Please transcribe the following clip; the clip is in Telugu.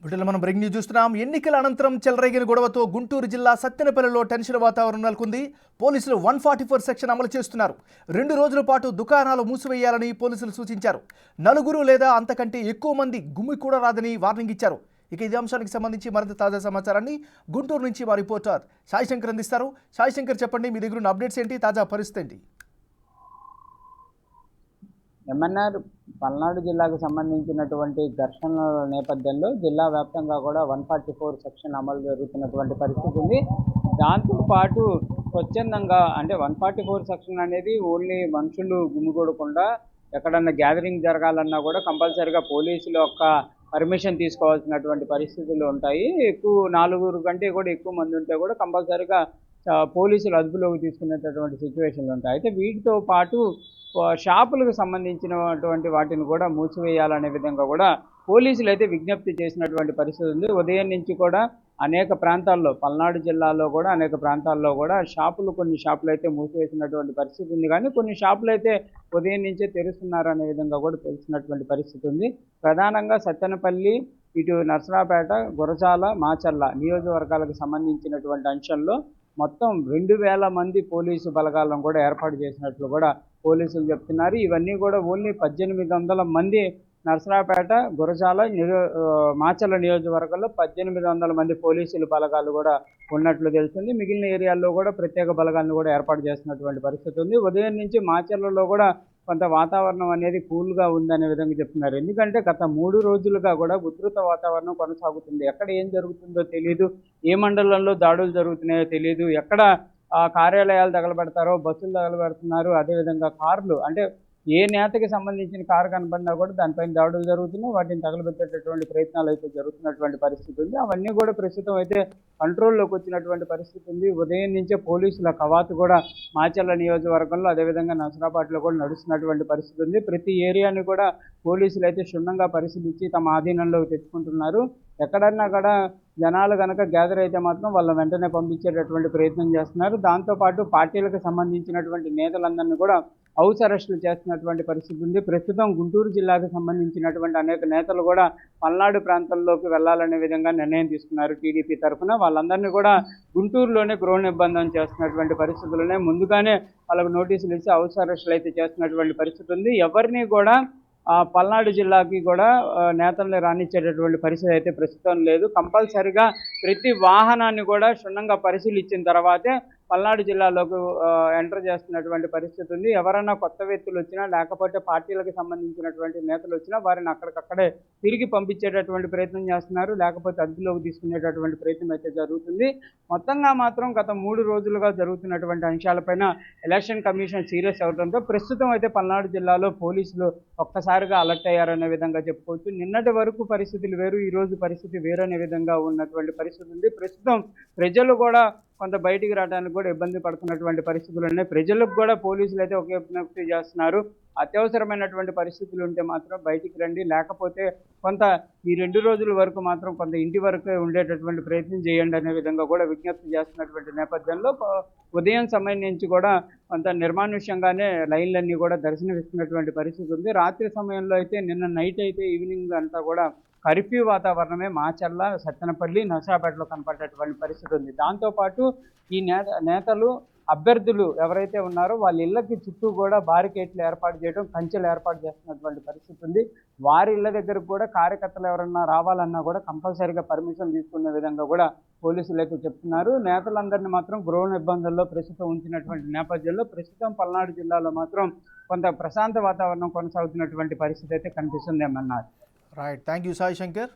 వీటిలో మనం బ్రేకింగ్ న్యూస్ చూస్తున్నాం. ఎన్నికల అనంతరం చెలరేగిన గొడవతో గుంటూరు జిల్లా సత్తెనపల్లిలో టెన్షన్ వాతావరణం నెలకొంది. పోలీసులు 144 సెక్షన్ అమలు చేస్తున్నారు. 2 రోజుల పాటు దుకాణాలు మూసివేయాలని పోలీసులు సూచించారు. 4 లేదా అంతకంటే ఎక్కువ మంది గుమ్మి కూడా రాదని వార్నింగ్ ఇచ్చారు. ఇక ఇదే అంశానికి సంబంధించి మరింత తాజా సమాచారాన్ని గుంటూరు నుంచి మా రిపోర్టర్ సాయి శంకర్ అందిస్తారు. సాయి శంకర్, చెప్పండి, మీ దగ్గర ఉన్న అప్డేట్స్ ఏంటి, తాజా పరిస్థితి ఏంటి? ఎంఎన్ఆర్ పల్నాడు జిల్లాకు సంబంధించినటువంటి ఘర్షణల నేపథ్యంలో జిల్లా వ్యాప్తంగా కూడా 144 సెక్షన్ అమలు జరుగుతున్నటువంటి పరిస్థితి ఉంది. దాంతోపాటు స్వచ్ఛందంగా అంటే 144 సెక్షన్ అనేది ఓన్లీ మనుషులు గుమిగూడకుండా ఎక్కడన్నా గ్యాదరింగ్ జరగాలన్నా కూడా కంపల్సరీగా పోలీసుల యొక్క పర్మిషన్ తీసుకోవాల్సినటువంటి పరిస్థితులు ఉంటాయి. ఎక్కువ 4 కంటే కూడా ఎక్కువ మంది ఉంటే కూడా కంపల్సరీగా పోలీసులు అదుపులోకి తీసుకునేటటువంటి సిచ్యువేషన్లు ఉంటాయి. అయితే వీటితో పాటు షాపులకు సంబంధించినటువంటి వాటిని కూడా మూసివేయాలనే విధంగా కూడా పోలీసులు అయితే విజ్ఞప్తి చేసినటువంటి పరిస్థితి ఉంది. ఉదయం నుంచి కూడా అనేక ప్రాంతాల్లో పల్నాడు జిల్లాలో కూడా అనేక ప్రాంతాల్లో కూడా కొన్ని షాపులు అయితే మూసివేసినటువంటి పరిస్థితి ఉంది. కానీ కొన్ని షాపులు అయితే ఉదయం నుంచే తెరుస్తున్నారు అనే విధంగా కూడా తెలిసినటువంటి పరిస్థితి ఉంది. ప్రధానంగా సత్తెనపల్లి, ఇటు నర్సరాపేట, గురజాల, మాచర్ల నియోజకవర్గాలకు సంబంధించినటువంటి అంశంలో మొత్తం 2000 మంది పోలీసు బలగాలను కూడా ఏర్పాటు చేసినట్లు కూడా పోలీసులు చెప్తున్నారు. ఇవన్నీ కూడా ఓన్లీ 1800 మంది నర్సరాపేట, గురజాల, మాచర్ల నియోజకవర్గంలో 1800 మంది పోలీసులు బలగాలు కూడా ఉన్నట్లు తెలుస్తుంది. మిగిలిన ఏరియాల్లో కూడా ప్రత్యేక బలగాలను కూడా ఏర్పాటు చేసినటువంటి పరిస్థితి ఉంది. ఉదయం నుంచి మాచర్లలో కూడా కొంత వాతావరణం అనేది కూల్గా ఉందనే విధంగా చెప్తున్నారు. ఎందుకంటే గత 3 రోజులుగా కూడా ఉధృత వాతావరణం కొనసాగుతుంది. ఎక్కడ ఏం జరుగుతుందో తెలియదు, ఏ మండలంలో దాడులు జరుగుతున్నాయో తెలియదు, ఎక్కడ కార్యాలయాలు తగలబెడతారో, బస్సులు తగలబెడుతున్నారు, అదేవిధంగా కార్లు, అంటే ఏ నేతకి సంబంధించిన కారు కనబడినా కూడా దానిపైన దాడులు జరుగుతున్నాయి, వాటిని తగలబెట్టేటటువంటి ప్రయత్నాలు అయితే జరుగుతున్నటువంటి పరిస్థితి ఉంది. అవన్నీ కూడా ప్రస్తుతం అయితే కంట్రోల్లోకి వచ్చినటువంటి పరిస్థితి ఉంది. ఉదయం నుంచే పోలీసుల కవాతు కూడా మాచర్ల నియోజకవర్గంలో అదేవిధంగా నసరాబాద్లో కూడా నడుస్తున్నటువంటి పరిస్థితి ఉంది. ప్రతి ఏరియాని కూడా పోలీసులు అయితే క్షుణ్ణంగా పరిశీలించి తమ ఆధీనంలోకి తెచ్చుకుంటున్నారు. ఎక్కడన్నా కూడా జనాలు కనుక గ్యాదర్ అయితే మాత్రం వాళ్ళ వెంటనే పంపించేటటువంటి ప్రయత్నం చేస్తున్నారు. దాంతోపాటు పార్టీలకు సంబంధించినటువంటి నేతలందరినీ కూడా హౌస్ అరెస్టులు చేస్తున్నటువంటి పరిస్థితి ఉంది. ప్రస్తుతం గుంటూరు జిల్లాకు సంబంధించినటువంటి అనేక నేతలు కూడా పల్నాడు ప్రాంతంలోకి వెళ్లాలనే విధంగా నిర్ణయం తీసుకున్నారు టీడీపీ తరఫున. వాళ్ళందరినీ కూడా గుంటూరులోనే గృహ నిర్బంధం చేస్తున్నటువంటి పరిస్థితుల్లోనే ముందుగానే వాళ్ళకు నోటీసులు ఇచ్చి హౌస్ అరెస్టులు అయితే చేస్తున్నటువంటి పరిస్థితి ఉంది. ఎవరిని కూడా పల్నాడు జిల్లాకి కూడా నేతల్ని రానిచ్చేటటువంటి పరిస్థితి అయితే ప్రస్తుతం లేదు. కంపల్సరిగా ప్రతి వాహనాన్ని కూడా క్షుణ్ణంగా పరిశీలించిన తర్వాతే పల్నాడు జిల్లాలోకి ఎంటర్ చేస్తున్నటువంటి పరిస్థితి ఉంది. ఎవరైనా కొత్త వ్యక్తులు వచ్చినా లేకపోతే పార్టీలకు సంబంధించినటువంటి నేతలు వచ్చినా వారిని అక్కడికక్కడే తిరిగి పంపించేటటువంటి ప్రయత్నం చేస్తున్నారు, లేకపోతే అదుపులోకి తీసుకునేటటువంటి ప్రయత్నం అయితే జరుగుతుంది. మొత్తంగా మాత్రం గత 3 రోజులుగా జరుగుతున్నటువంటి అంశాలపైన ఎలక్షన్ కమిషన్ సీరియస్ అవడంతో ప్రస్తుతం అయితే పల్నాడు జిల్లాలో పోలీసులు ఒక్కసారిగా అలర్ట్ అయ్యారనే విధంగా చెప్పుకోవచ్చు. నిన్నటి వరకు పరిస్థితులు వేరు, ఈ రోజు పరిస్థితి వేరు అనే విధంగా ఉన్నటువంటి పరిస్థితి ఉంది. ప్రస్తుతం ప్రజలు కూడా కొంత బయటికి రావడానికి కూడా ఇబ్బంది పడుతున్నటువంటి పరిస్థితులు ఉన్నాయి. ప్రజలకు కూడా పోలీసులు అయితే ఒకే విజ్ఞప్తి చేస్తున్నారు, అత్యవసరమైనటువంటి పరిస్థితులు ఉంటే మాత్రం బయటికి రండి, లేకపోతే కొంత ఈ 2 రోజుల వరకు మాత్రం కొంత ఇంటి వరకే ఉండేటటువంటి ప్రయత్నం చేయండి అనే విధంగా కూడా విజ్ఞప్తి చేస్తున్నటువంటి నేపథ్యంలో ఉదయం సమయం నుంచి కూడా కొంత నిర్మానుష్యంగానే లైన్లన్నీ కూడా దర్శనమిస్తున్నటువంటి పరిస్థితి ఉంది. రాత్రి సమయంలో అయితే నిన్న నైట్ అయితే ఈవినింగ్ అంతా కూడా కర్ఫ్యూ వాతావరణమే మాచర్ల, సత్తెనపల్లి, నర్సరాపేటలో కనపడేటువంటి పరిస్థితి ఉంది. దాంతోపాటు ఈ నేతలు అభ్యర్థులు ఎవరైతే ఉన్నారో వాళ్ళ ఇళ్లకి చుట్టూ కూడా బారికేట్లు ఏర్పాటు చేయడం, కంచెలు ఏర్పాటు చేస్తున్నటువంటి పరిస్థితి ఉంది. వారి ఇళ్ల దగ్గరకు కూడా కార్యకర్తలు ఎవరన్నా రావాలన్నా కూడా కంపల్సరీగా పర్మిషన్ తీసుకునే విధంగా కూడా పోలీసులు అయితే చెప్తున్నారు. నేతలందరినీ మాత్రం గృహ నిర్బంధంలో ప్రస్తుతం ఉంచినటువంటి నేపథ్యంలో ప్రస్తుతం పల్నాడు జిల్లాలో మాత్రం కొంత ప్రశాంత వాతావరణం కొనసాగుతున్నటువంటి పరిస్థితి అయితే కనిపిస్తుంది ఏమన్నారు. Right, thank you Sai Shankar.